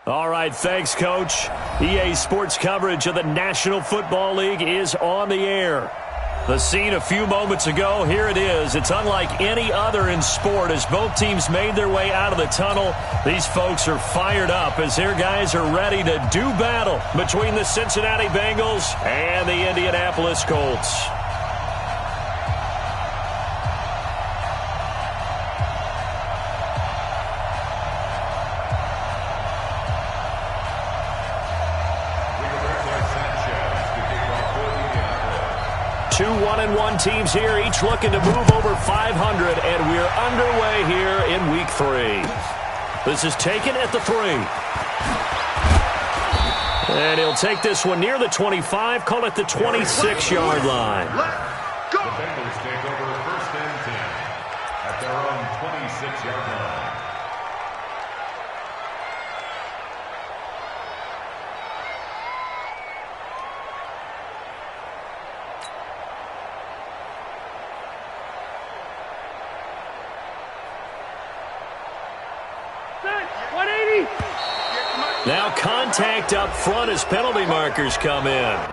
All right, thanks, Coach. EA Sports coverage of the National Football League is on the air. The scene a few moments ago, here it is. It's unlike any other in sport as both teams made their way out of the tunnel. These folks are fired up as their guys are ready to do battle between the Cincinnati Bengals and the Indianapolis Colts. Two 1-1 teams here, each looking to move over 500, and we're underway here in Week 3. This is taken at the 3. And he'll take this one near the 25, call it the 26-yard line. Let's go! The Bengals take over 1st and 10 at their own 26-yard line. Now contact up front as penalty markers come in.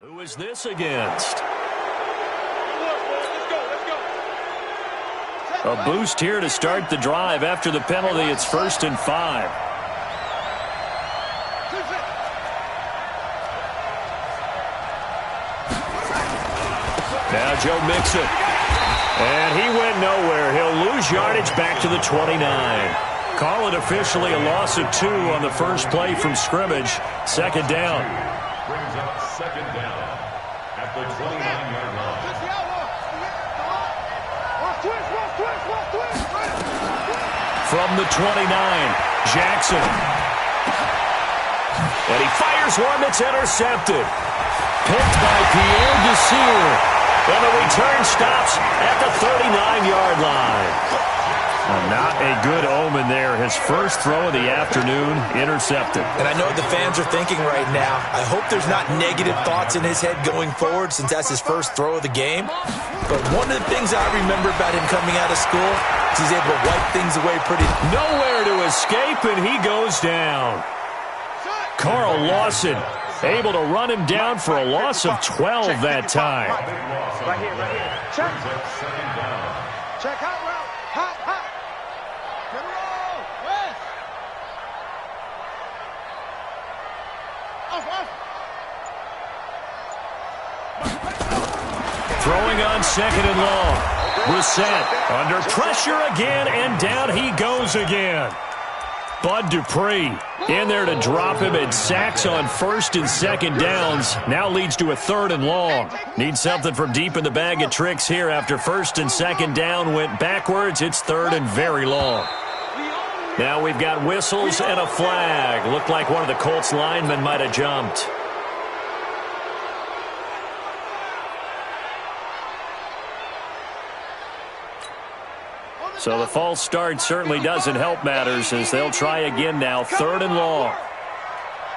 Who is this against? A boost here to start the drive. After the penalty, it's 1st and 5. Now Joe Mixon. And he went nowhere. He'll lose yardage back to the 29. Call it officially a loss of 2 on the first play from scrimmage. 2nd down. Brings up 2nd down at the 29-yard line. From the 29, Jackson. And he fires one that's intercepted. Picked by Pierre Desir. And the return stops at the 39-yard line. Not a good omen there. His first throw of the afternoon intercepted. And I know what the fans are thinking right now. I hope there's not negative thoughts in his head going forward since that's his first throw of the game. But one of the things I remember about him coming out of school is he's able to wipe things away pretty. Nowhere to escape, and he goes down. Carl Lawson able to run him down for a loss of 12 that time. Right here. Check. 2nd down. Check out route. Hot. Get roll. West. Throwing on 2nd and long. Brissett under pressure again, and down he goes again. Bud Dupree in there to drop him, and sacks on 1st and 2nd downs. Now leads to a 3rd and long. Needs something from deep in the bag of tricks here after 1st and 2nd down went backwards. It's 3rd and very long. Now we've got whistles and a flag. Looked like one of the Colts linemen might have jumped. So the false start certainly doesn't help matters as they'll try again now. 3rd and long.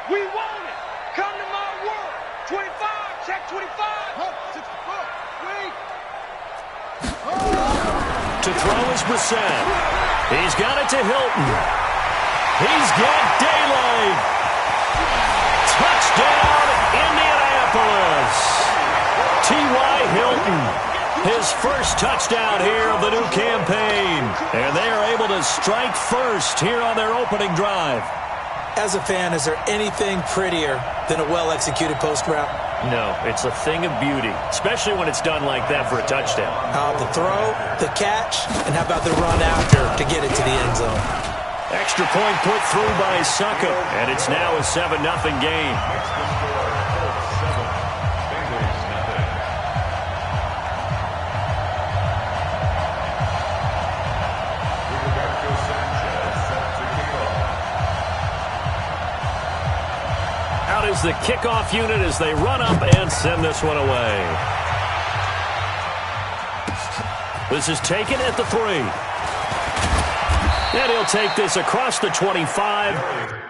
We want it. Come to my world. 25. Check 25. 64. Wait. To throw is Brissett. He's got it to Hilton. He's got daylight. Touchdown, Indianapolis. T.Y. Hilton. His first touchdown here of the new campaign. And they are able to strike first here on their opening drive. As a fan, is there anything prettier than a well-executed post route? No, it's a thing of beauty, especially when it's done like that for a touchdown. The throw, the catch, and how about the run after to get it to the end zone? Extra point put through by Succo, and it's now a 7-0 game. the kickoff unit as they run up and send this one away. This is taken at the 3. And he'll take this across the 25.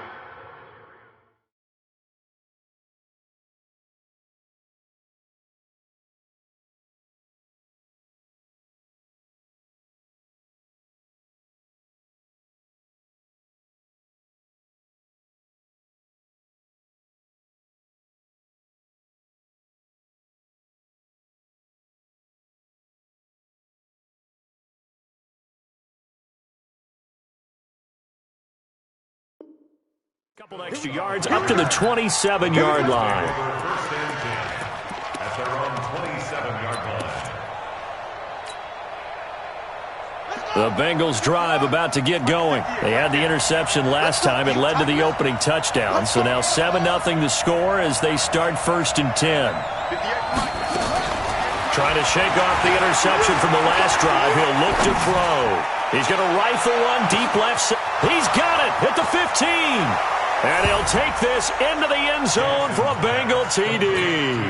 Couple extra yards up to the 27-yard line. First and 10 at their own 27-yard line. The Bengals drive about to get going. They had the interception last time. It led to the opening touchdown. So now 7-0 to score as they start 1st and 10. Trying to shake off the interception from the last drive. He'll look to throw. He's going to rifle one deep left. He's got it at the 15. And he'll take this into the end zone for a Bengal TD.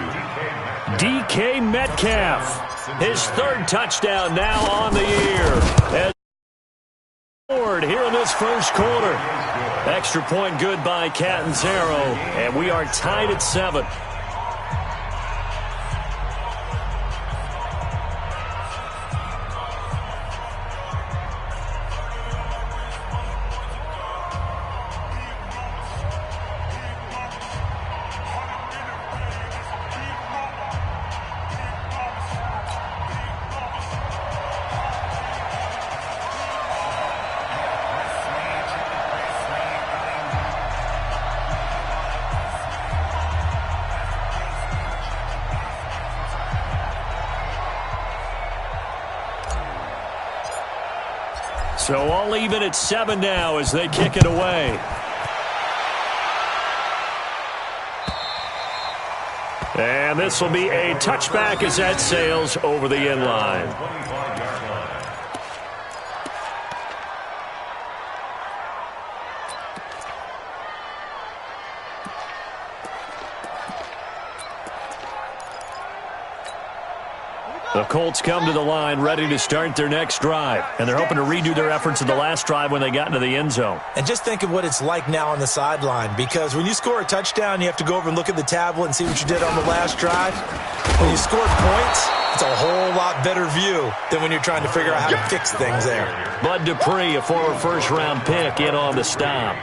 DK Metcalf, his 3rd touchdown now on the year. As scored here in this first quarter. Extra point good by Catanzaro, and we are tied at 7. So all even at 7 now as they kick it away. And this will be a touchback as that sails over the end line. The Colts come to the line ready to start their next drive. And they're hoping to redo their efforts in the last drive when they got into the end zone. And just think of what it's like now on the sideline, because when you score a touchdown, you have to go over and look at the tablet and see what you did on the last drive. When you score points, it's a whole lot better view than when you're trying to figure out how to fix things there. Bud Dupree, a former first-round pick, in on the stop.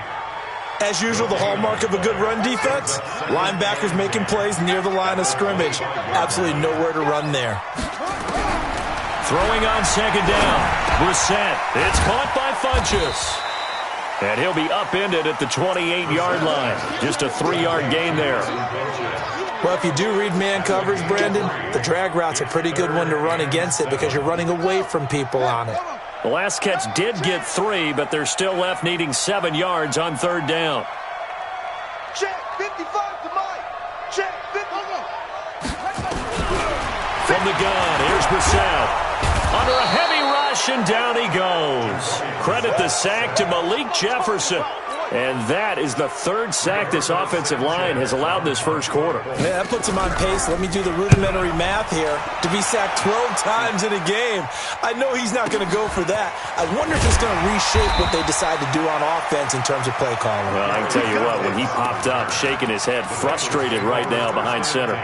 As usual, the hallmark of a good run defense, linebackers making plays near the line of scrimmage. Absolutely nowhere to run there. Throwing on 2nd down. Brissett. It's caught by Funchess. And he'll be upended at the 28-yard line. Just a 3-yard gain there. Well, if you do read man coverage, Brandon, the drag route's a pretty good one to run against it because you're running away from people on it. The last catch did get 3, but they're still left needing 7 yards on 3rd down. Check 55 to Mike. Check 55. From the gun, here's Brissett. Under a heavy rush, and down he goes. Credit the sack to Malik Jefferson. And that is the 3rd sack this offensive line has allowed this first quarter. Yeah, that puts him on pace. Let me do the rudimentary math here. To be sacked 12 times in a game, I know he's not going to go for that. I wonder if it's going to reshape what they decide to do on offense in terms of play calling. Well, I can tell you what, when he popped up, shaking his head, frustrated right now behind center.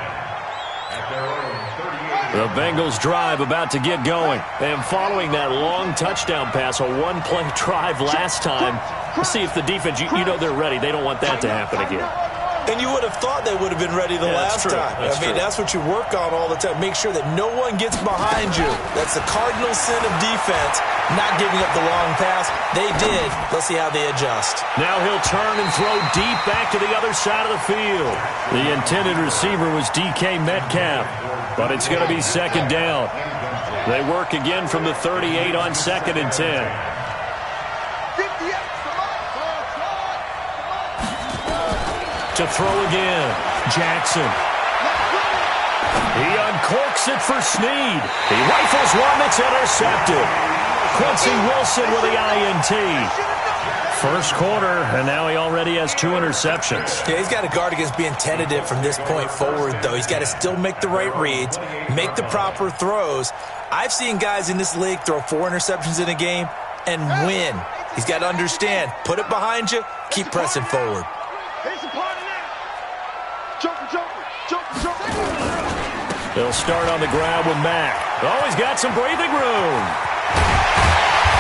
The Bengals drive about to get going. And following that long touchdown pass, a one-play drive last time, let's see if the defense, you know they're ready. They don't want that to happen again. And you would have thought they would have been ready the last time. That's what you work on all the time. Make sure that no one gets behind you. That's the cardinal sin of defense, not giving up the long pass. They did. Let's see how they adjust. Now he'll turn and throw deep back to the other side of the field. The intended receiver was DK Metcalf, but it's going to be 2nd down. They work again from the 38 on 2nd and 10. To throw again, Jackson. He uncorks it for Snead. He rifles one that's intercepted. Quincy Wilson with the INT. First quarter, and now he already has 2 interceptions. Yeah, he's got to guard against being tentative from this point forward, though. He's got to still make the right reads, make the proper throws. I've seen guys in this league throw 4 interceptions in a game and win. He's got to understand, put it behind you, keep pressing forward. They'll start on the ground with Mack. Oh, he's got some breathing room.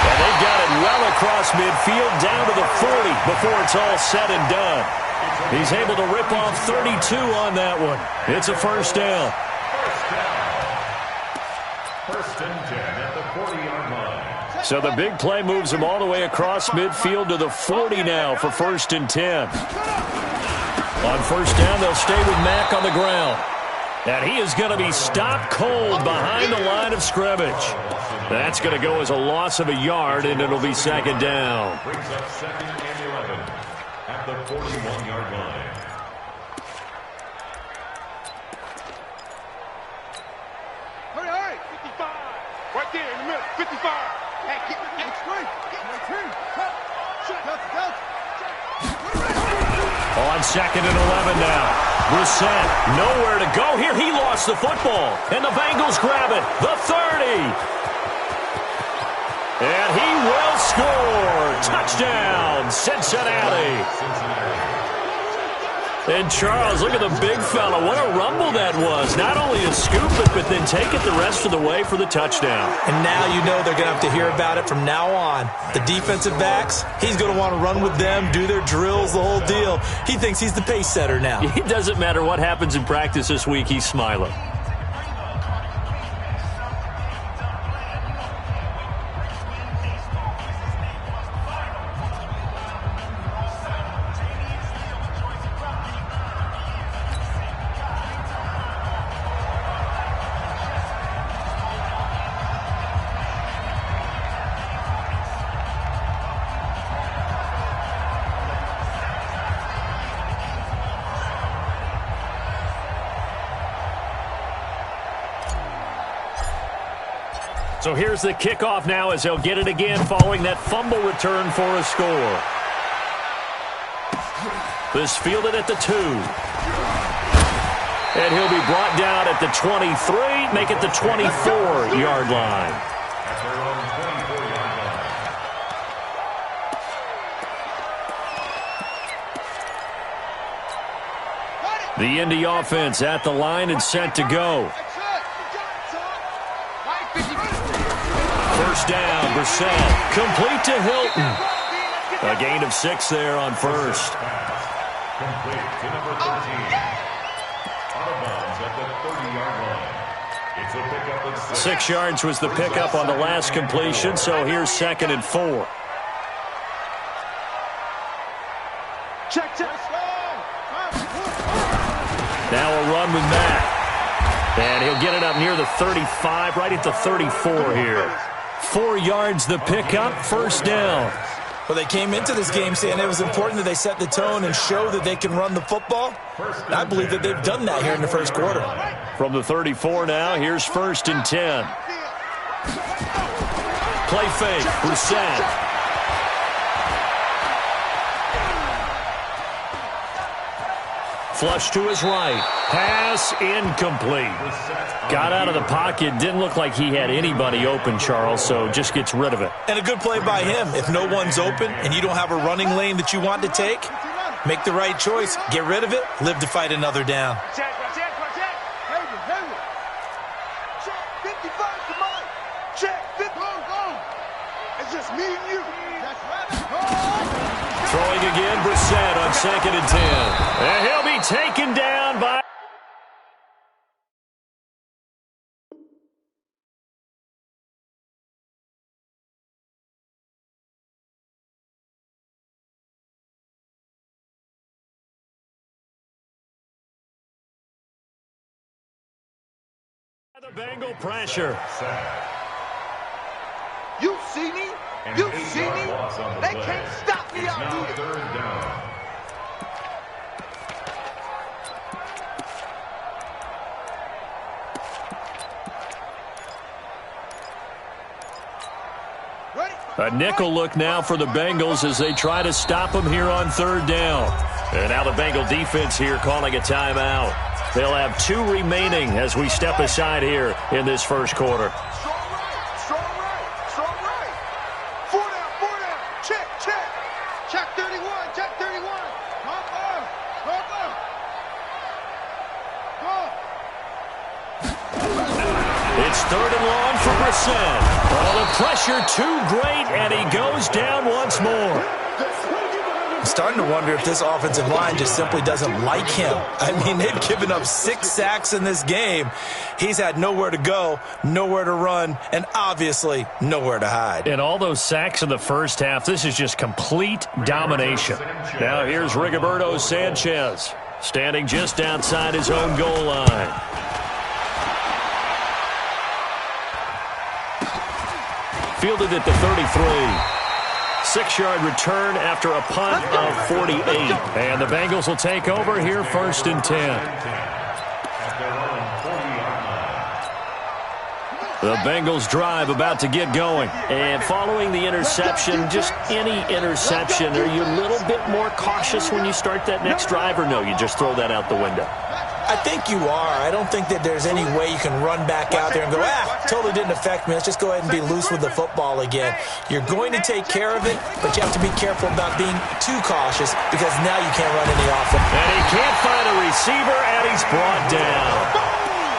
And they've got it well across midfield down to the 40 before it's all said and done. He's able to rip off 32 on that one. It's a first down. First and 10 at the 40-yard line. So the big play moves him all the way across midfield to the 40 now for first and 10. On first down, they'll stay with Mack on the ground. And he is going to be stopped cold behind the line of scrimmage. That's going to go as a loss of a yard, and it'll be second down. Brings up second and 11 at the 41-yard line. Hurry, 55. Right there in the middle, 55. Hey, keep it straight. On second and 11 now. Brissett, nowhere to go here. He lost the football, and the Bengals grab it. The 30. And he will score. Touchdown, Cincinnati. And Charles, look at the big fella. What a rumble that was. Not only to scoop it, but then take it the rest of the way for the touchdown. And now you know they're going to have to hear about it from now on. The defensive backs, he's going to want to run with them, do their drills, the whole deal. He thinks he's the pace setter now. It doesn't matter what happens in practice this week. He's smiling. So here's the kickoff now as they'll get it again following that fumble return for a score. This fielded at the 2. And he'll be brought down at the 23, make it the 24-yard line. At their own 24-yard line. The Indy offense at the line and set to go. First down, Brissett, complete to Hilton. A gain of 6 there on first. Complete to number 13. Out of bounds at the 30-yard line. It's a pickup of 6. 6 yards was the pickup on the last completion, so here's second and 4. Check. Now a run with Mack. And he'll get it up near the 35, right at the 34 here. 4 yards the pickup, first down. Well, they came into this game saying it was important that they set the tone and show that they can run the football. And I believe that they've done that here in the first quarter. From the 34 now, here's first and 10. Play fake, Brissett. Flush to his right. Pass incomplete. Got out of the pocket. Didn't look like he had anybody open, Charles, so just gets rid of it. And a good play by him. If no one's open and you don't have a running lane that you want to take, make the right choice. Get rid of it. Live to fight another down. Check. 55, come on. Check, 50. It's just me and you. Throwing again, Brissett on second and 10. And he'll be taken down by... The Bengal pressure. You see me? You see me? They can't stop me out here. Third down. Ready? A nickel look now for the Bengals as they try to stop them here on third down. And now the Bengal defense here calling a timeout. They'll have 2 remaining as we step aside here in this first quarter. Strong right. 4 down. Check. Check 31. It's third and long for Brissett. Oh, the pressure too great, and he goes down once more. I'm starting to wonder if this offensive line just simply doesn't like him. I mean, they've given up 6 sacks in this game. He's had nowhere to go, nowhere to run, and obviously nowhere to hide. And all those sacks in the first half, this is just complete domination. Now here's Rigoberto Sanchez, standing just outside his own goal line. Fielded at the 33. 6-yard return after a punt of 48. And the Bengals will take over here first and 10. The Bengals drive about to get going. And following the interception, just any interception, are you a little bit more cautious when you start that next drive, or no, you just throw that out the window? I think you are. I don't think that there's any way you can run back out there and go, totally didn't affect me. Let's just go ahead and be loose with the football again. You're going to take care of it, but you have to be careful about being too cautious because now you can't run any offense. And he can't find a receiver, and he's brought down.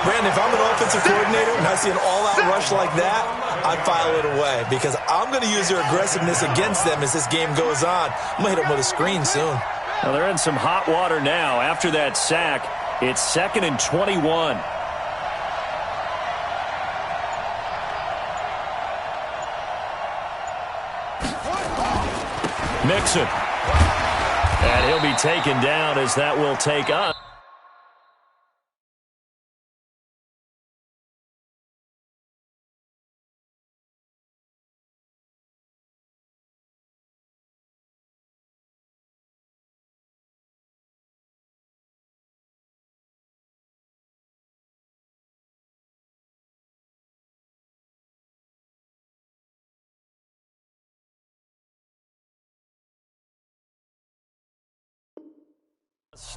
Brandon, if I'm an offensive coordinator and I see an all-out rush like that, I file it away because I'm going to use their aggressiveness against them as this game goes on. I'm going to hit them with a screen soon. Well, they're in some hot water now after that sack. It's 2nd and 21. Mixon. And he'll be taken down as that will take up.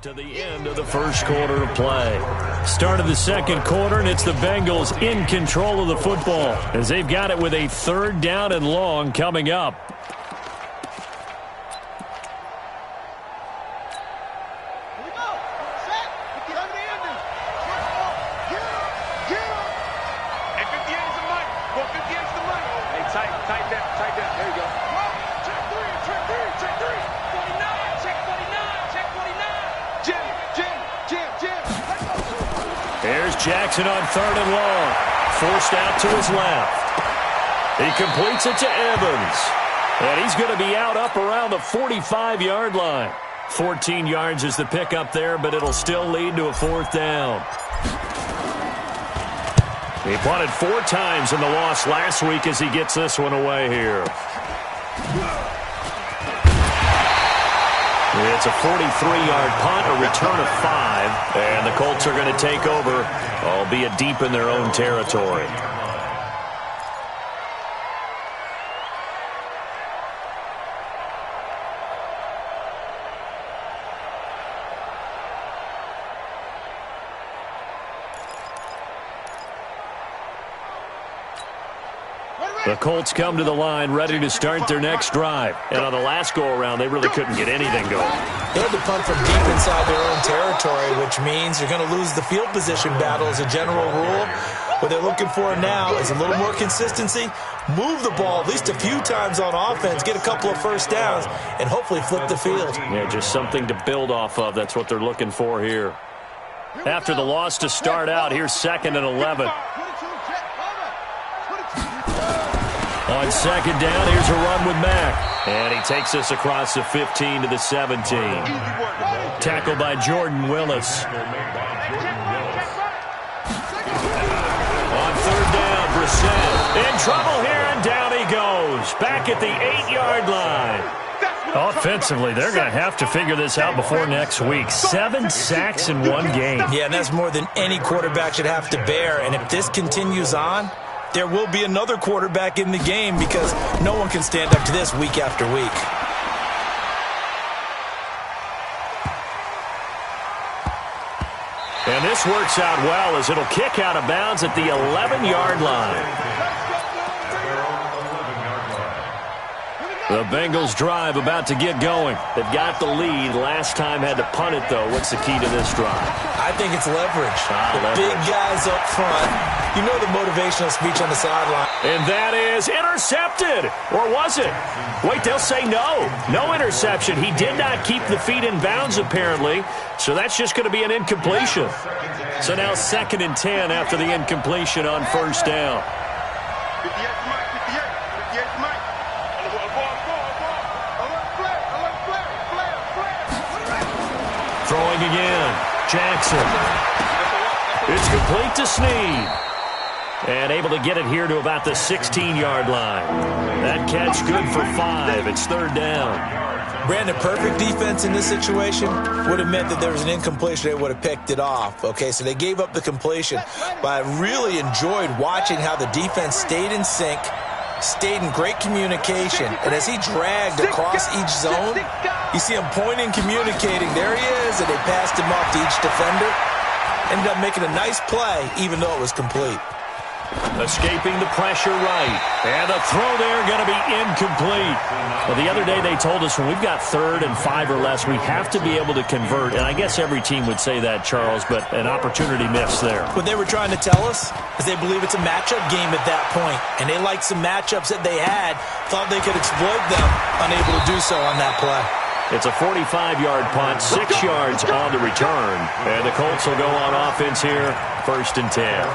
To the end of the first quarter of play. Start of the second quarter, and it's the Bengals in control of the football as they've got it with a 3rd down and long coming up. Here we go. Set. 50 under the ending. Get up. And 58 is the money. Well, 58 is the money. Hey, tight that. There you go. Check 3. 49. Check 49. Check 49. Jim. Here's Jackson on 3rd and long. Forced out to his left. He completes it to Evans. And he's going to be out up around the 45-yard line. 14 yards is the pickup there, but it'll still lead to a 4th down. He punted 4 times in the loss last week as he gets this one away here. It's a 43-yard punt, a return of 5, and the Colts are going to take over, albeit deep in their own territory. The Colts come to the line ready to start their next drive. And on the last go-around, they really couldn't get anything going. They had to punt from deep inside their own territory, which means you're going to lose the field position battle as a general rule. What they're looking for now is a little more consistency, move the ball at least a few times on offense, get a couple of first downs, and hopefully flip the field. Yeah, just something to build off of. That's what they're looking for here. After the loss to start out, here's 2nd and 11. On 2nd down, here's a run with Mack. And he takes us across the 15 to the 17. Tackled by Jordan Willis. On 3rd down, Brissett in trouble here, and down he goes. Back at the 8-yard line. Offensively, they're going to have to figure this out before next week. 7 sacks in one game. Yeah, and that's more than any quarterback should have to bear. And if this continues on, there will be another quarterback in the game because no one can stand up to this week after week. And this works out well as it'll kick out of bounds at the 11-yard line. The Bengals drive about to get going. They've got the lead. Last time had to punt it, though. What's the key to this drive? I think it's leverage. Leverage. Big guys up front. You know the motivational speech on the sideline. And that is intercepted. Or was it? Wait, they'll say no. No interception. He did not keep the feet in bounds, apparently. So that's just going to be an incompletion. So now 2nd and 10 after the incompletion on first down. Throwing again. Jackson. It's complete to Snead. And able to get it here to about the 16-yard line. That catch good for 5. It's 3rd down. Brandon, perfect defense in this situation would have meant that there was an incompletion. They would have picked it off. Okay, so they gave up the completion. But I really enjoyed watching how the defense stayed in sync, stayed in great communication. And as he dragged across each zone, you see him pointing, communicating. There he is, and they passed him off to each defender. Ended up making a nice play, even though it was complete. Escaping the pressure right. And the throw there going to be incomplete. Well, the other day they told us when we've got 3rd and 5 or less, we have to be able to convert. And I guess every team would say that, Charles, but an opportunity missed there. What they were trying to tell us is they believe it's a matchup game at that point. And they liked some matchups that they had, thought they could exploit them, unable to do so on that play. It's a 45-yard punt, 6 yards on the return. And the Colts will go on offense here, 1st and 10.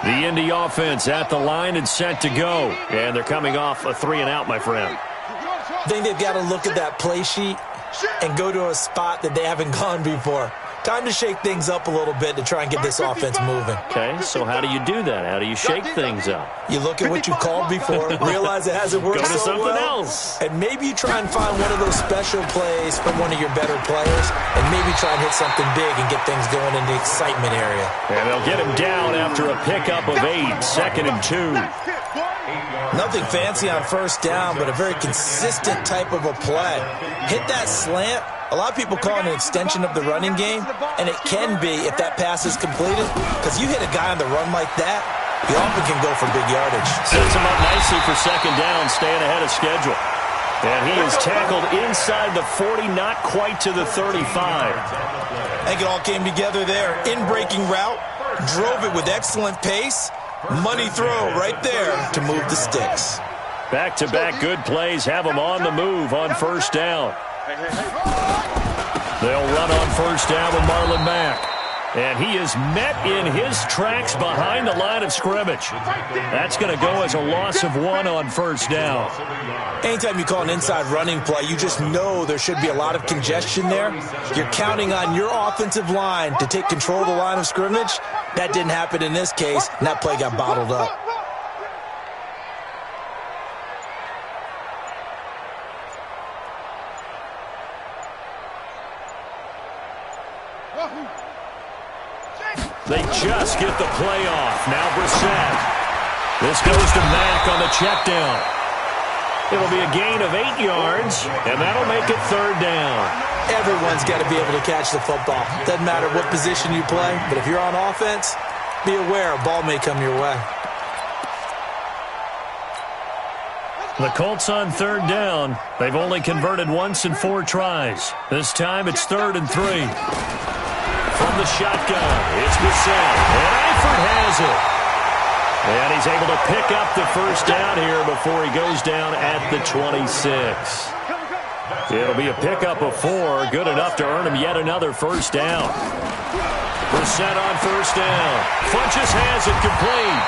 The Indy offense at the line and set to go. And they're coming off a 3-and-out, my friend. I think they've got to look at that play sheet and go to a spot that they haven't gone before. Time to shake things up a little bit to try and get this offense moving. Okay, so how do you do that? How do you shake things up? You look at what you called before, realize it hasn't worked Go to so something well, else. and maybe you try and find one of those special plays from one of your better players, and maybe try and hit something big and get things going in the excitement area. And they'll get him down after a pickup of 8, 2nd and 2. Nothing fancy on first down, but a very consistent type of a play. Hit that slant. A lot of people call it an extension of the running game, and it can be if that pass is completed, because you hit a guy on the run like that, he often can go for big yardage. Sets him up nicely for 2nd down, staying ahead of schedule. And he is tackled inside the 40, not quite to the 35. I think it all came together there. In-breaking route, drove it with excellent pace. Money throw right there to move the sticks. Back-to-back good plays have him on the move on first down. They'll run on first down with Marlon Mack. And he is met in his tracks behind the line of scrimmage. That's going to go as a loss of 1 on first down. Anytime you call an inside running play, you just know there should be a lot of congestion there. You're counting on your offensive line to take control of the line of scrimmage. That didn't happen in this case, and that play got bottled up. They just get the play off. Now Brissett. This goes to Mack on the check down. It'll be a gain of 8 yards, and that'll make it 3rd down. Everyone's got to be able to catch the football. Doesn't matter what position you play, but if you're on offense, be aware a ball may come your way. The Colts on 3rd down. They've only converted once in 4 tries. This time it's 3rd and 3. From the shotgun, it's Brissett, and Eifert has it. And he's able to pick up the first down here before he goes down at the 26. It'll be a pickup of 4, good enough to earn him yet another first down. Brissett on first down. Funches has it complete.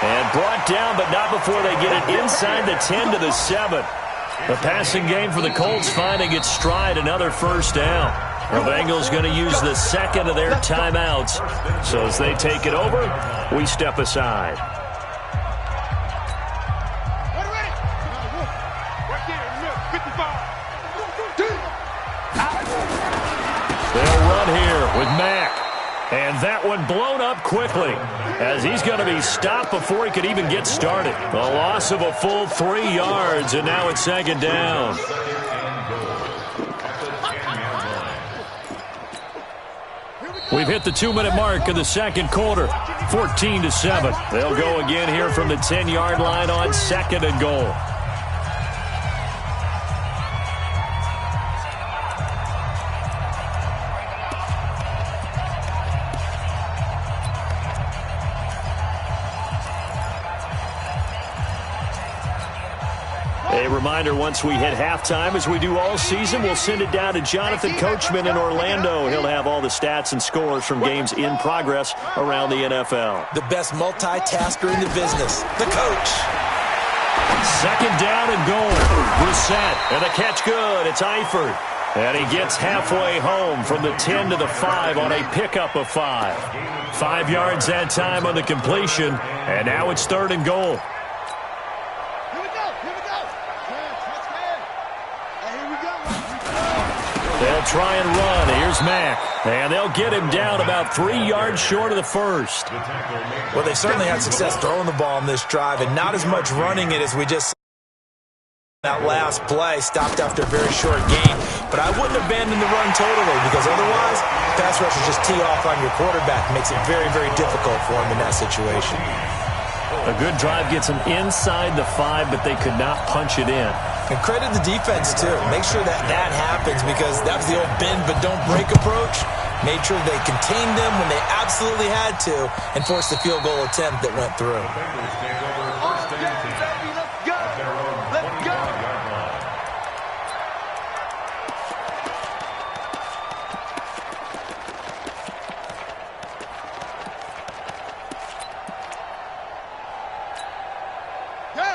And brought down, but not before they get it inside the 10 to the 7. The passing game for the Colts finding its stride, another first down. The Bengals going to use the second of their timeouts. So as they take it over, we step aside. They'll run here. with Mack. And that one blown up quickly as he's going to be stopped before he could even get started. A loss of a full 3 yards, and now it's second down. We've hit the 2-minute mark of the second quarter, 14-7. They'll go again here from the 10-yard line on second and goal. A reminder, once we hit halftime, as we do all season, we'll send it down to Jonathan Coachman in Orlando. He'll have all the stats and scores from games in progress around the NFL. The best multitasker in the business, the coach. Second down and goal. Brissett, and the catch good. It's Eifert. And he gets halfway home from the 10 to the 5 on a pickup of 5. 5 yards that time on the completion, and now it's third and goal. They'll try and run. Here's Mack. And they'll get him down about 3 yards short of the first. Well, they certainly had success throwing the ball on this drive and not as much running it as we just saw. That last play stopped after a very short gain. But I wouldn't abandon the run totally because otherwise, pass rushers just tee off on your quarterback. It makes it very, very difficult for him in that situation. A good drive gets them inside the 5, but they could not punch it in. And credit the defense, too. Make sure that that happens because that was the old bend but don't break approach. Made sure they contained them when they absolutely had to and forced the field goal attempt that went through.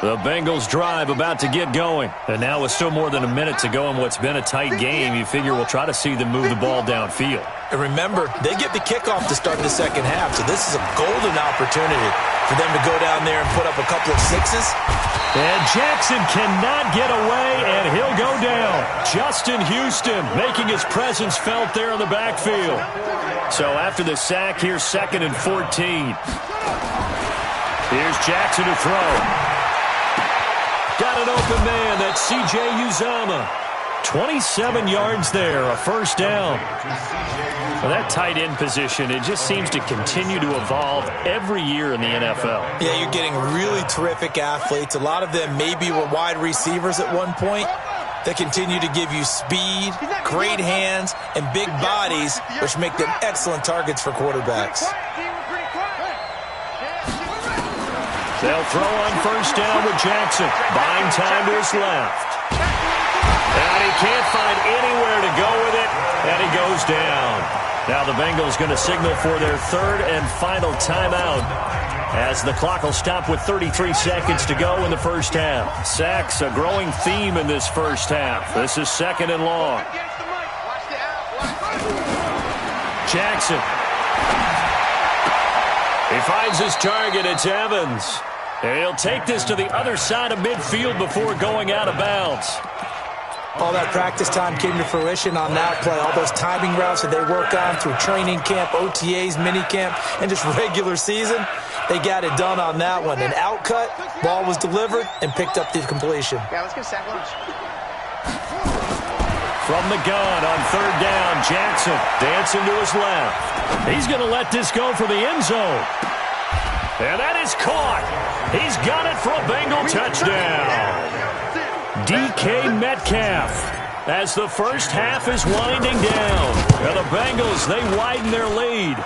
The Bengals drive about to get going. And now with still more than a minute to go in what's been a tight game, you figure we'll try to see them move the ball downfield. And remember, they get the kickoff to start the second half, so this is a golden opportunity for them to go down there and put up a couple of sixes. And Jackson cannot get away, and he'll go down. Justin Houston making his presence felt there in the backfield. So after the sack, here's second and 14. Here's Jackson to throw. Got an open man. That's C.J. Uzomah. 27 yards there, a first down. Well, that tight end position, it just seems to continue to evolve every year in the NFL. Yeah, you're getting really terrific athletes. A lot of them maybe were wide receivers at one point. They continue to give you speed, great hands, and big bodies, which make them excellent targets for quarterbacks. They'll throw on first down with Jackson. Buying time to his left. And he can't find anywhere to go with it, and he goes down. Now the Bengals going to signal for their third and final timeout as the clock will stop with 33 seconds to go in the first half. Sacks, a growing theme in this first half. This is second and long. Jackson. He finds his target. It's Evans. And he'll take this to the other side of midfield before going out of bounds. All that practice time came to fruition on that play. All those timing routes that they work on through training camp, OTAs, minicamp, and just regular season, they got it done on that one. An outcut, ball was delivered, and picked up the completion. Yeah, let's get sack lunch. From the gun on third down, Jackson dancing to his left. He's going to let this go for the end zone. And that is caught. He's got it for a Bengal touchdown. DK Metcalf as the first half is winding down. And the Bengals, they widen their lead.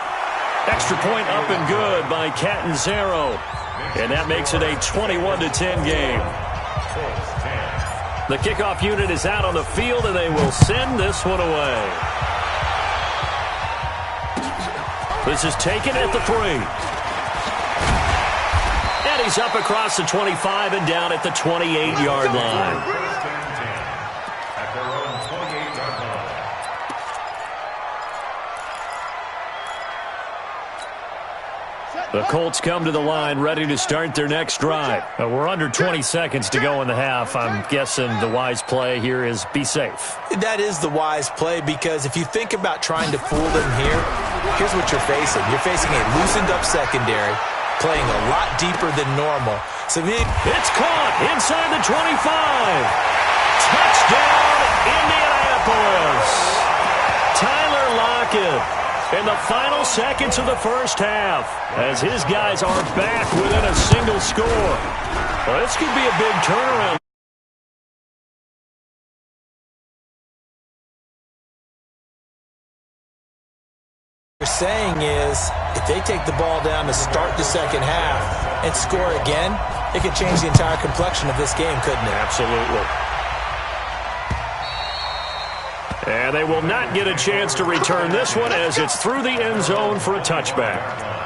Extra point up and good by Catanzaro. And that makes it a 21-10 game. The kickoff unit is out on the field, and they will send this one away. This is taken at the 3. And he's up across the 25 and down at the 28-yard line. The Colts come to the line ready to start their next drive. We're under 20 seconds to go in the half. I'm guessing the wise play here is be safe. That is the wise play, because if you think about trying to fool them here, here's what you're facing. You're facing a loosened up secondary, playing a lot deeper than normal. So it's caught inside the 25. Touchdown, Indianapolis. Tyler Lockett in the final seconds of the first half, as his guys are back within a single score. Well, this could be a big turnaround. What you're saying is, if they take the ball down to start the second half and score again, it could change the entire complexion of this game, couldn't it? Absolutely. And they will not get a chance to return this one, as it's through the end zone for a touchback.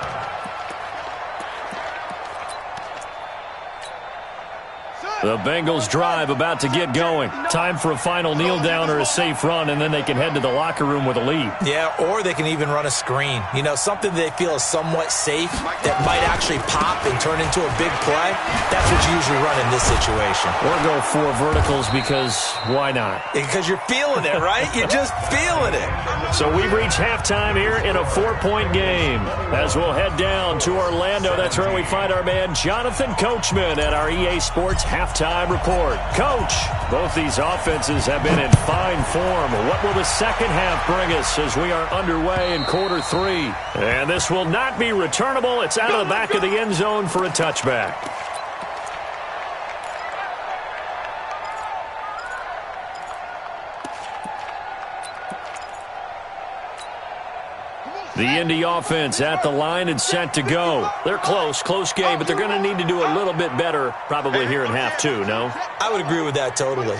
The Bengals drive about to get going. Time for a final kneel down or a safe run, and then they can head to the locker room with a lead. Yeah, or they can even run a screen. You know, something they feel is somewhat safe that might actually pop and turn into a big play. That's what you usually run in this situation. Or go 4 verticals, because why not? Because you're feeling it, right? You're just feeling it. So we've reached halftime here in a 4-point game. As we'll head down to Orlando, that's where we find our man Jonathan Coachman at our EA Sports Halftime Report. Coach, both these offenses have been in fine form. What will the second half bring us as we are underway in quarter 3? And this will not be returnable. It's out of the back of the end zone for a touchback. The Indy offense at the line and set to go. They're close game, but they're going to need to do a little bit better probably here in half 2, no? I would agree with that totally.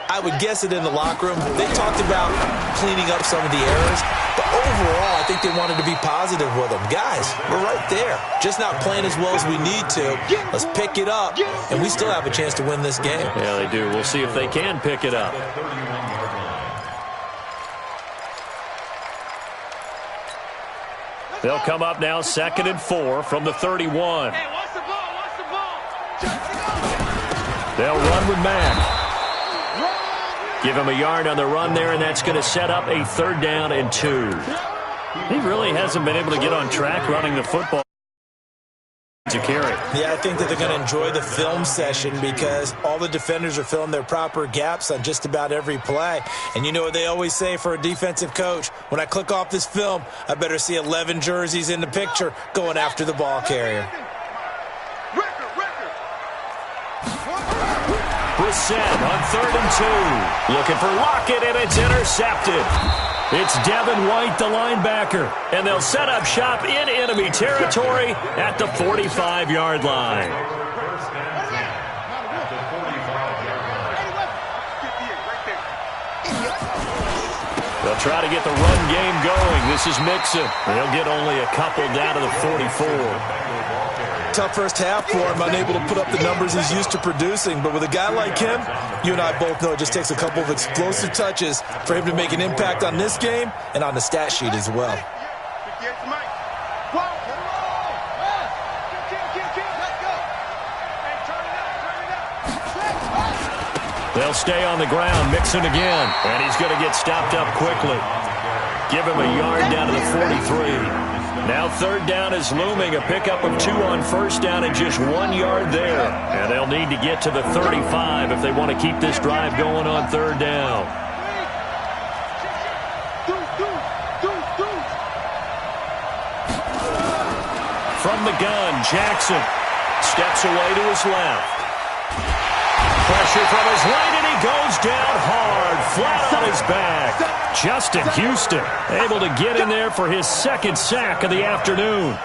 I would guess it in the locker room. They talked about cleaning up some of the errors, but overall, I think they wanted to be positive with them. Guys, we're right there. Just not playing as well as we need to. Let's pick it up, and we still have a chance to win this game. Yeah, they do. We'll see if they can pick it up. They'll come up now 2nd and 4 from the 31. Hey, watch the ball, watch the ball. They'll run with Mack. Give him a yard on the run there, and that's going to set up a 3rd down and 2. He really hasn't been able to get on track running the football to carry. Yeah, I think that they're going to enjoy the film session, because all the defenders are filling their proper gaps on just about every play. And you know what they always say for a defensive coach? When I click off this film, I better see 11 jerseys in the picture going after the ball carrier. Brissett on 3rd and 2. Looking for Lockett, and it's intercepted. It's Devin White, the linebacker, and they'll set up shop in enemy territory at the 45-yard line. They'll try to get the run game going. This is Mixon. They'll get only a couple down to the 44. Tough first half for him, unable to put up the numbers he's used to producing. But with a guy like him, you and I both know it just takes a couple of explosive touches for him to make an impact on this game and on the stat sheet as well. They'll stay on the ground. Mixon again, and he's going to get stopped up quickly. Give him a yard down to the 43. Now 3rd down is looming, a pickup of 2 on 1st down and just 1 yard there. And they'll need to get to the 35 if they want to keep this drive going on 3rd down. From the gun, Jackson steps away to his left. Pressure from his right, and he goes down hard, flat on his back. Justin Houston able to get in there for his 2nd sack of the afternoon.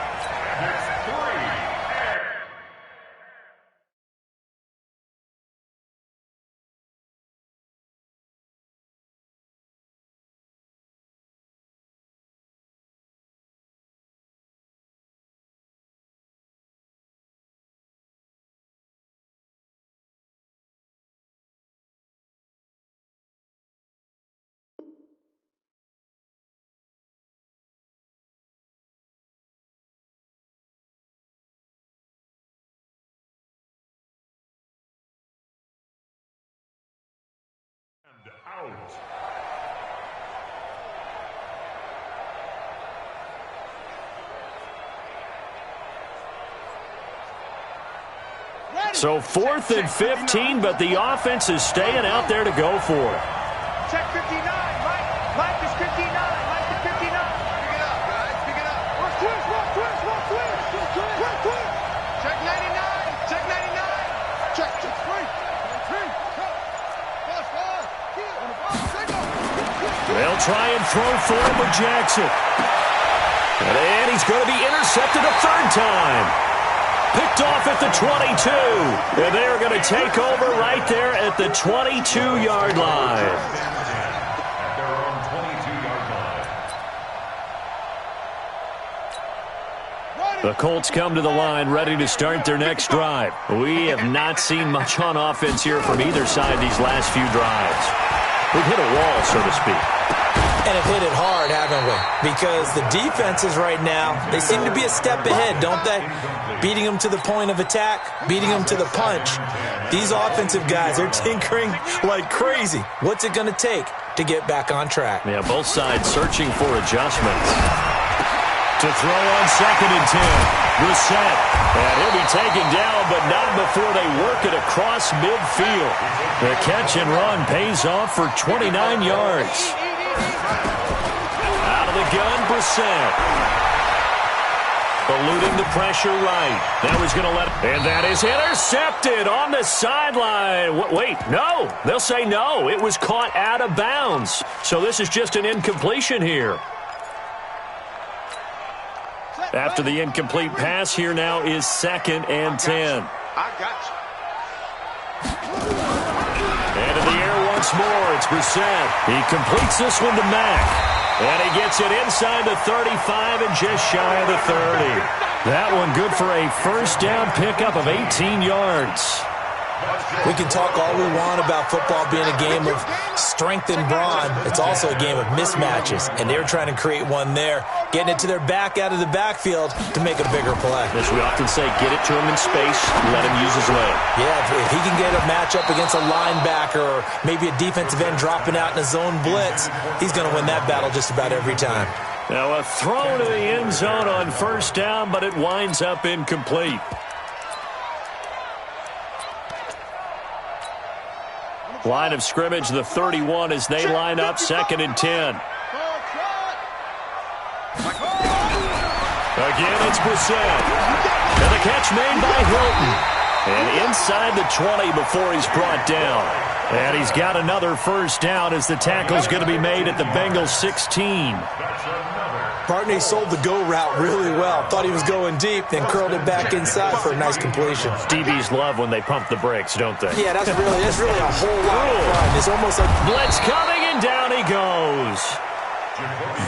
out. So 4th and 15, but the offense is staying out there to go for it. Check 59, Mike. Mike is 59. Mike is 59. Pick it up, guys. Pick it up. Watch twist, watch twist, watch twist. Twist, twist. Check 99. Check 99. Check 3. They'll try and throw for him with Jackson. And he's going to be intercepted a third time. Picked off at the 22. And they're going to take over right there at the 22-yard line. At their own 22-yard line. The Colts come to the line ready to start their next drive. We have not seen much on offense here from either side these last few drives. We've hit a wall, so to speak. And have hit it hard, haven't we? Because the defenses right now, they seem to be a step ahead, don't they? Beating them to the point of attack, beating them to the punch. These offensive guys, they're tinkering like crazy. What's it going to take to get back on track? Yeah, both sides searching for adjustments. To throw on 2nd and 10. Brissett. And he'll be taken down, but not before they work it across midfield. The catch and run pays off for 29 yards. Out of the gun, Brissett. Eluding the pressure right. That was going to let him. And that is intercepted on the sideline. Wait, no. They'll say no. It was caught out of bounds. So this is just an incompletion here. After the incomplete pass, here now is 2nd and 10. I got you. And in the air once more, it's Brissett. He completes this one to Mack. And he gets it inside the 35 and just shy of the 30. That one good for a first down pickup of 18 yards. We can talk all we want about football being a game of strength and brawn. It's also a game of mismatches, and they're trying to create one there, getting it to their back out of the backfield to make a bigger play. As we often say, get it to him in space, let him use his leg. Yeah, if he can get a matchup against a linebacker or maybe a defensive end dropping out in a zone blitz, he's going to win that battle just about every time. Now a throw to the end zone on first down, but it winds up incomplete. Line of scrimmage, the 31 as they line up 2nd and 10. Again, it's Brissett. And the catch made by Hilton. And inside the 20 before he's brought down. And he's got another first down as the tackle's going to be made at the Bengals 16. Partney sold the go route really well. Thought he was going deep, then curled it back inside for a nice completion. DBs love when they pump the brakes, don't they? Yeah, that's really a whole lot of fun. It's almost like blitz coming, and down he goes.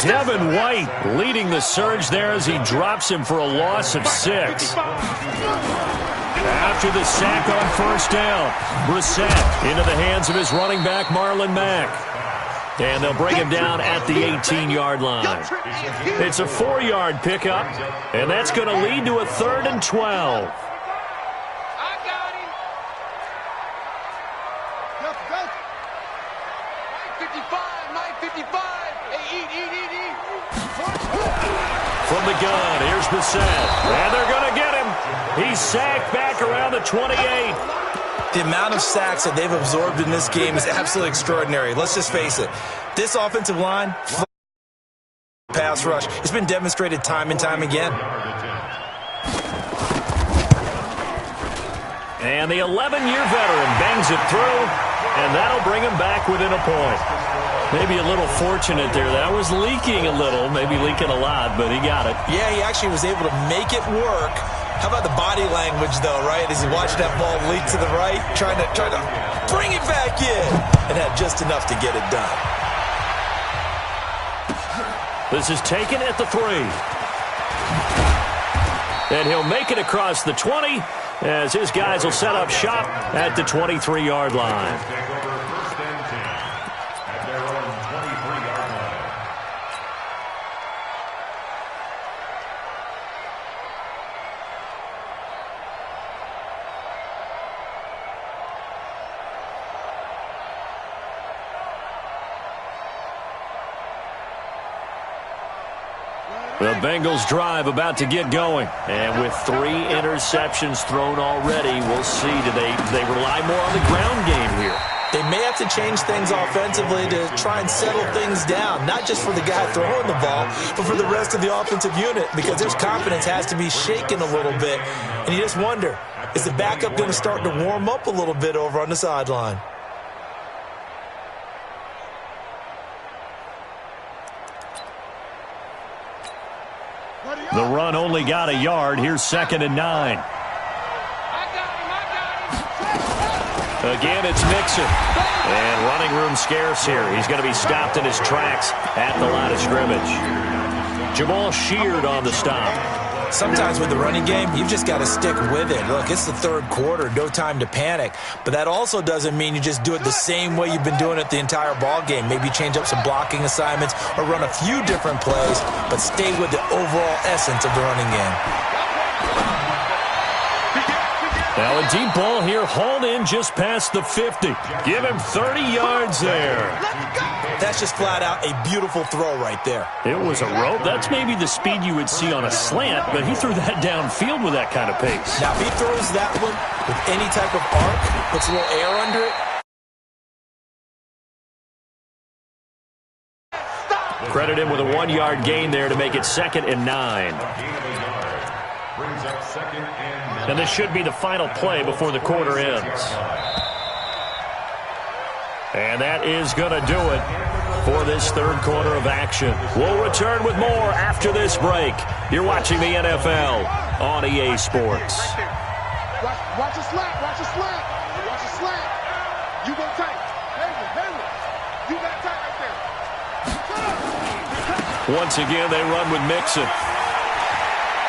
Devin White leading the surge there as he drops him for a loss of 6. After the sack on first down, Brissett into the hands of his running back, Marlon Mack. And they'll bring him down at the 18-yard line. It's a 4-yard pickup, and that's going to lead to a 3rd and 12. I got him. 55, Mike 55. Hey, eat. From the gun, here's Brissett. And they're going to get him. He's sacked back around the 28. the amount of sacks that they've absorbed in this game is absolutely extraordinary. Let's just face it. This offensive line, pass rush, it's been demonstrated time and time again. And the 11-year veteran bangs it through, and that'll bring him back within a point. Maybe a little fortunate there. That was leaking a little, maybe leaking a lot, but he got it. Yeah, he actually was able to make it work. How about the body language, though, right? As he watched that ball leak to the right, trying to bring it back in, and had just enough to get it done. This is taken at the 3. And he'll make it across the 20 as his guys will set up shop at the 23-yard line. Take over first and 10 at their own 23-yard line. The Bengals drive about to get going. And with 3 interceptions thrown already, we'll see. Do they rely more on the ground game here? They may have to change things offensively to try and settle things down, not just for the guy throwing the ball, but for the rest of the offensive unit, because their confidence has to be shaken a little bit. And you just wonder, is the backup going to start to warm up a little bit over on the sideline? The run only got a yard. Here's 2nd and 9. Again, it's Mixon. And running room scarce here. He's going to be stopped in his tracks at the line of scrimmage. Jamal Sheard on the stop. Sometimes with the running game, you've just got to stick with it. Look, it's the 3rd quarter, no time to panic. But that also doesn't mean you just do it the same way you've been doing it the entire ball game. Maybe change up some blocking assignments or run a few different plays, but stay with the overall essence of the running game. Now a deep ball here, hauled in just past the 50. Give him 30 yards there. That's just flat out a beautiful throw right there. It was a rope. That's maybe the speed you would see on a slant, but he threw that downfield with that kind of pace. Now, if he throws that one with any type of arc, puts a little air under it. Credit him with a 1-yard gain there to make it 2nd and 9. And this should be the final play before the quarter ends. And that is going to do it for this 3rd quarter of action. We'll return with more after this break. You're watching the NFL on EA Sports. Watch a slant. Watch a slant. Watch a slant. You go tight. Hayward. You got tight right there. Once again, they run with Mixon.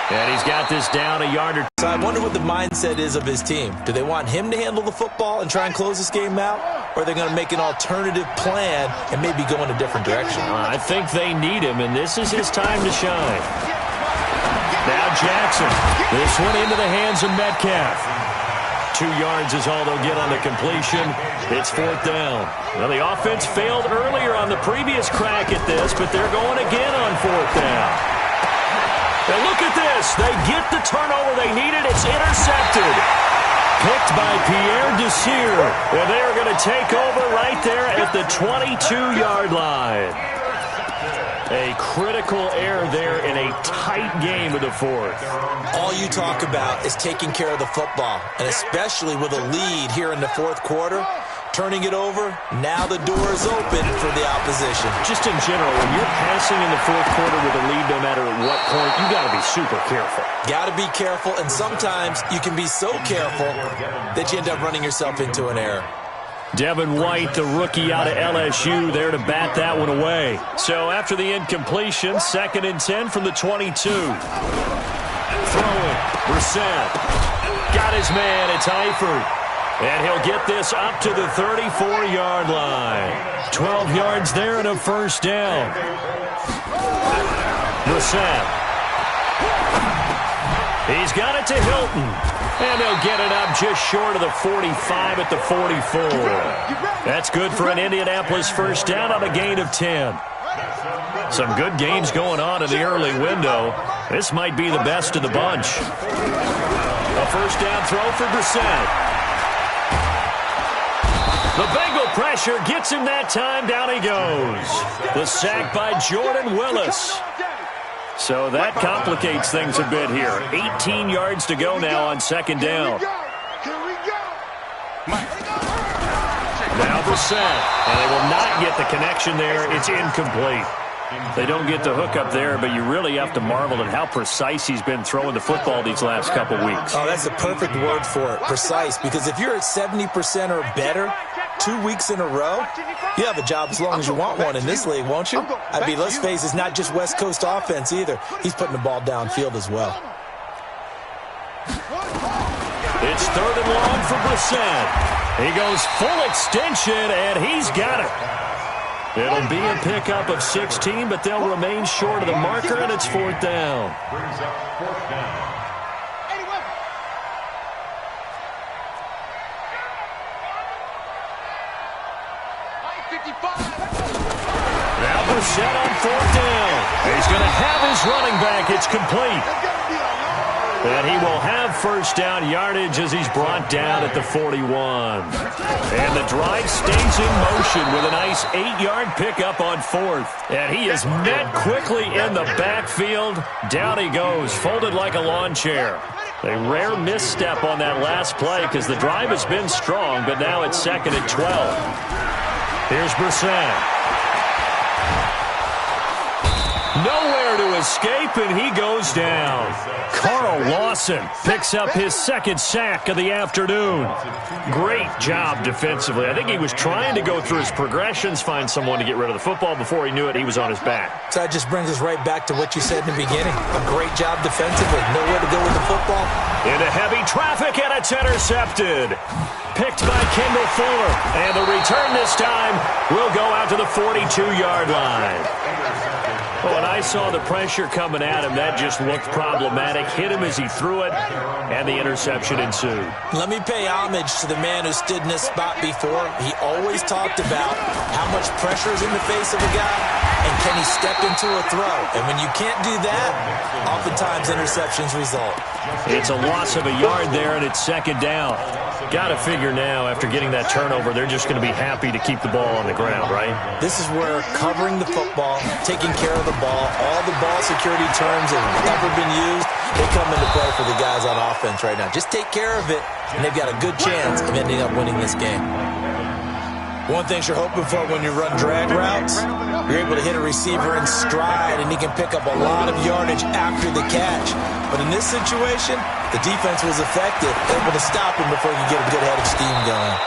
And he's got this down a yard or two. So I wonder what the mindset is of his team. Do they want him to handle the football and try and close this game out? Or are they going to make an alternative plan and maybe go in a different direction? I think they need him, and this is his time to shine. Now Jackson. This one into the hands of Metcalf. 2 yards is all they'll get on the completion. It's 4th down. Now the offense failed earlier on the previous crack at this, but they're going again on 4th down. Now look at this. They get the turnover they needed. It's intercepted. Picked by Pierre Desir. And they are going to take over right there at the 22-yard line. A critical error there in a tight game of the 4th. All you talk about is taking care of the football, and especially with a lead here in the 4th quarter. Turning it over, now the door is open for the opposition. Just in general, when you're passing in the 4th quarter with a lead, no matter at what point, you got to be super careful. Got to be careful, and sometimes you can be so careful that you end up running yourself into an error. Devin White, the rookie out of LSU, there to bat that one away. So after the incompletion, 2nd and 10 from the 22. Throwing, Brissett. Got his man, it's Eifert. And he'll get this up to the 34-yard line. 12 yards there and a 1st down. Brissett. He's got it to Hilton. And they'll get it up just short of the 45 at the 44. That's good for an Indianapolis 1st down on a gain of 10. Some good games going on in the early window. This might be the best of the bunch. A 1st down throw for Brissett. The Bengal pressure gets him that time. Down he goes. The sack by Jordan Willis. So that complicates things a bit here. 18 yards to go now on 2nd down. Now Brissett. And they will not get the connection there. It's incomplete. They don't get the hook up there, but you really have to marvel at how precise he's been throwing the football these last couple weeks. Oh, that's the perfect word for it, precise, because if you're at 70% or better 2 weeks in a row, you have a job as long as you want one in this league, won't you? I mean, let's face it, it's not just West Coast offense either. He's putting the ball downfield as well. It's 3rd and long for Brissett. He goes full extension, and he's got it. It'll be a pickup of 16, but they'll remain short of the marker, and it's 4th down. Brings up 4th down. Now Brissett on 4th down. He's going to have his running back. It's complete. And he will have first down yardage as he's brought down at the 41. And the drive stays in motion with a nice 8-yard pickup on 4th. And he is met quickly in the backfield. Down he goes, folded like a lawn chair. A rare misstep on that last play because the drive has been strong, but now it's 2nd and 12. Here's Brissett. Nowhere to escape, and he goes down. Carl Lawson picks up his 2nd sack of the afternoon. Great job defensively. I think he was trying to go through his progressions, find someone to get rid of the football. Before he knew it, he was on his back. So that just brings us right back to what you said in the beginning. A great job defensively. Nowhere to go with the football. Into heavy traffic, and it's intercepted. Picked by Kendall Fuller. And the return this time will go out to the 42-yard line. When I saw the pressure coming at him, that just looked problematic. Hit him as he threw it, and the interception ensued. Let me pay homage to the man who stood in this spot before. He always talked about how much pressure is in the face of a guy, and can he step into a throw. And when you can't do that, oftentimes interceptions result. It's a loss of a yard there, and it's 2nd down. Got to figure now, after getting that turnover, they're just going to be happy to keep the ball on the ground, right? This is where covering the football, taking care of the ball, all the ball security terms that have ever been used, they come into play for the guys on offense right now. Just take care of it, and they've got a good chance of ending up winning this game. One thing you're hoping for when you run drag routes, you're able to hit a receiver in stride, and he can pick up a lot of yardage after the catch. But in this situation, the defense was effective, able to stop him before you get a good head of steam going.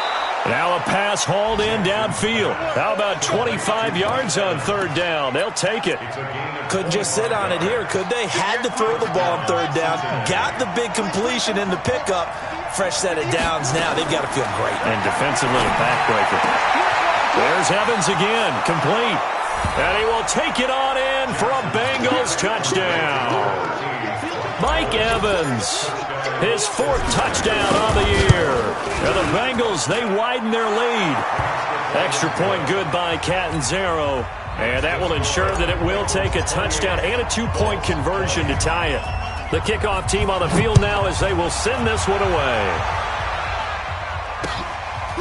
Now a pass hauled in downfield. How about 25 yards on 3rd down? They'll take it. Couldn't just sit on it here, could they? Had to throw the ball on 3rd down. Got the big completion in the pickup. Fresh set of downs now. They've got to feel great. And defensively a backbreaker. There's Evans again, complete. And he will take it on in for a Bengals touchdown. Mike Evans, his 4th touchdown on the year. And the Bengals, they widen their lead. Extra point good by Catanzaro. And that will ensure that it will take a touchdown and a 2-point conversion to tie it. The kickoff team on the field now as they will send this one away.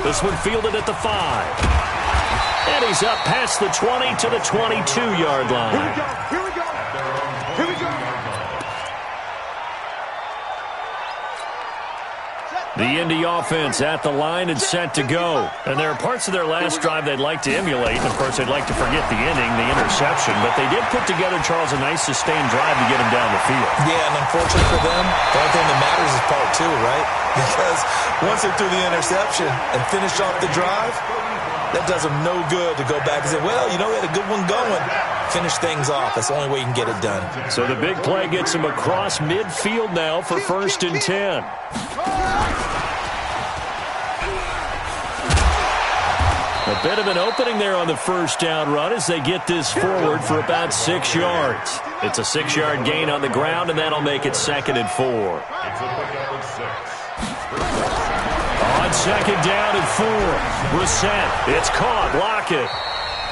This one fielded at the 5. And he's up past the 20 to the 22-yard line. Here we go. Here we go. The Indy offense at the line and set to go. And there are parts of their last drive they'd like to emulate. And, of course, they'd like to forget the inning, the interception. But they did put together, Charles, a nice sustained drive to get him down the field. Yeah, and unfortunately for them, the only thing that matters is part 2, right? Because once they threw the interception and finished off the drive, that does them no good to go back and say, well, you know, we had a good one going. Finish things off. That's the only way you can get it done. So the big play gets him across midfield now for 1st and 10. A bit of an opening there on the 1st down run as they get this forward for about 6 yards. It's a 6-yard gain on the ground, and that'll make it 2nd and 4. On 2nd down and 4, Brissett. It's caught. Lockett.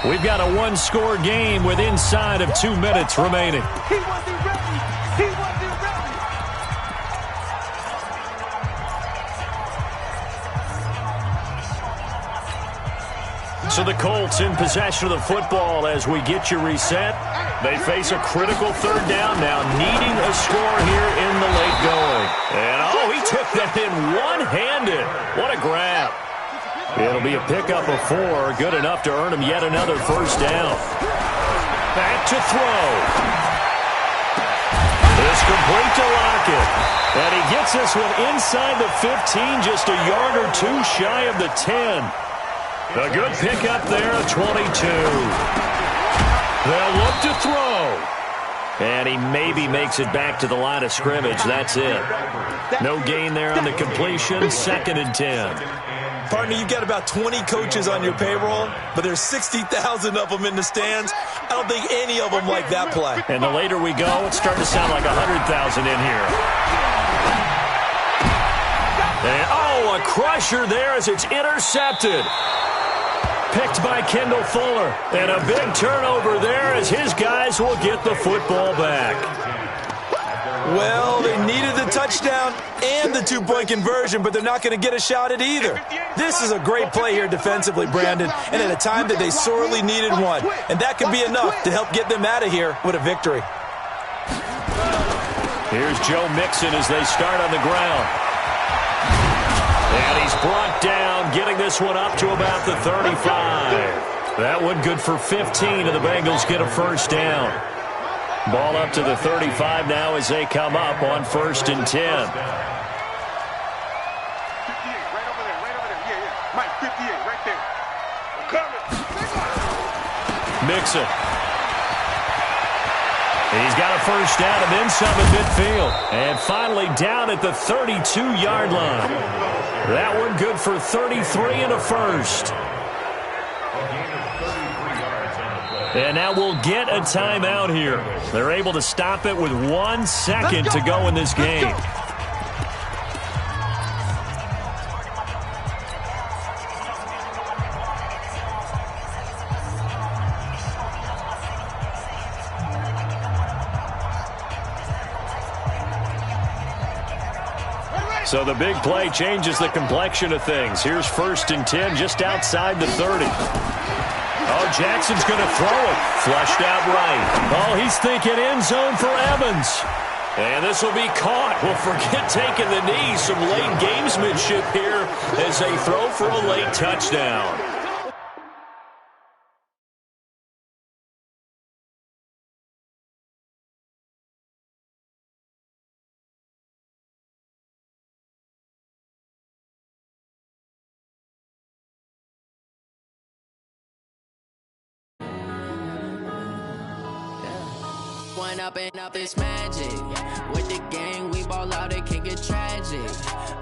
We've got a 1-score game with inside of 2 minutes remaining. He wasn't ready. He wasn't ready. So the Colts in possession of the football as we get you reset. They face a critical 3rd down now, needing a score here in the late going. And, oh, he took that in one-handed. What a grab. It'll be a pickup of 4, good enough to earn him yet another 1st down. Back to throw. It's complete to Lockett. And he gets this one inside the 15, just a yard or 2 shy of the 10. A good pickup there at 22. They'll look to throw. And he maybe makes it back to the line of scrimmage. That's it. No gain there on the completion. 2nd and 10. Partner, you've got about 20 coaches on your payroll, but there's 60,000 of them in the stands. I don't think any of them like that play. And the later we go, it's starting to sound like 100,000 in here. And, oh, a crusher there as it's intercepted. picked by Kendall Fuller. And a big turnover there as his guys will get the football back. Well, they needed the touchdown and the two-point conversion, but they're not going to get a shot at either. This is a great play here defensively, Brandon, and at a time that they sorely needed one. And that could be enough to help get them out of here with a victory. Here's Joe Mixon as they start on the ground. And he's brought down, getting this one up to about the 35. That one good for 15, and the Bengals get a first down. Ball up to the 35 now as they come up on 1st and 10. 58, right over there, right over there. Yeah. Mike, 58, right there. I'm coming. Mixon. He's got a first down and then some at midfield. And finally down at the 32-yard line. That one good for 33 and a first. And now we'll get a timeout here. They're able to stop it with 1 second to go in this game. So the big play changes the complexion of things. Here's 1st and 10 just outside the 30. Oh, Jackson's going to throw it. Flushed out right. Oh, he's thinking end zone for Evans. And this will be caught. Well, forget taking the knee. Some late gamesmanship here as they throw for a late touchdown. Up and up is magic. With the gang, we ball out, it can get tragic.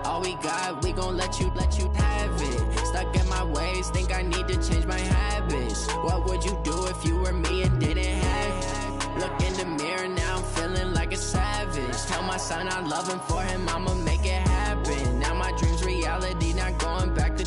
All we got, we gon' let you have it. Stuck in my ways, think I need to change my habits. What would you do if you were me and didn't have it? Look in the mirror, now I'm feeling like a savage. Tell my son I love him, for him I'ma make it happen. Now my dream's reality, not going back to.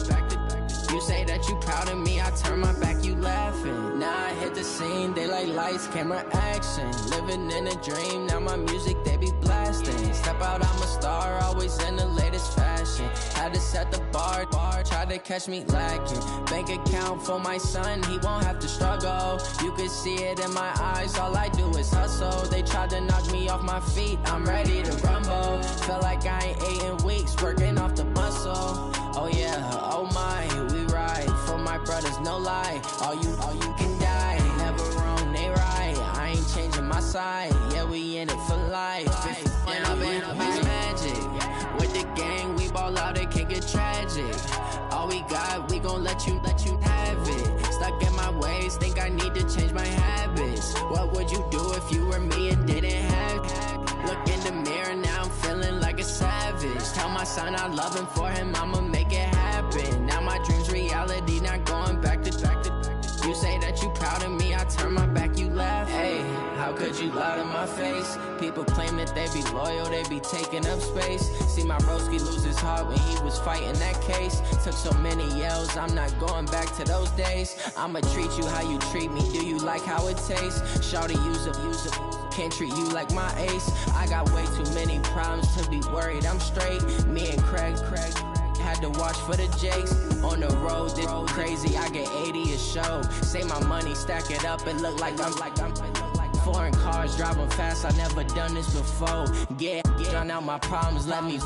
You say that you proud of me, I turn my back, you laughing. Now I hit the scene, they like lights, camera, action. Living in a dream, now my music, they be blasting. Step out, I'm a star, always in the latest fashion. Had to set the bar, try to catch me lacking. Bank account for my son, he won't have to struggle. You can see it in my eyes, all I do is hustle. They tried to knock me off my feet, I'm ready to rumble. Feel like I ain't ate in weeks, working off the muscle. Oh yeah, oh my, we ride for my brothers, no lie. All you can die, never wrong, they right. I ain't changing my side, yeah, we in it for life. And I've been magic. With the gang, we ball out, it can get tragic. All we got, we gon' let you have it. Stuck in my ways, think I need to change my habits. What would you do if you were me and didn't have it? Look in the mirror, now I'm feeling like a savage. Tell my son I love him, for him I'ma make it happen. Now my dream's reality, not going back to. You say that you proud of me, I turn my back, you laugh. Hey, how could you lie to my face? People claim that they be loyal, they be taking up space. See my broski lose his heart when he was fighting that case. Took so many yells, I'm not going back to those days. I'ma treat you how you treat me, do you like how it tastes? Shawty, use it, can't treat you like my ace. I got way too many problems to be worried, I'm straight. Me and Craig had to watch for the Jakes. On the road, this crazy, I get 80 a show. Say my money, stack it up, it look like I'm foreign cars, driving fast, I never done this before. Yeah, drown out my problems, let me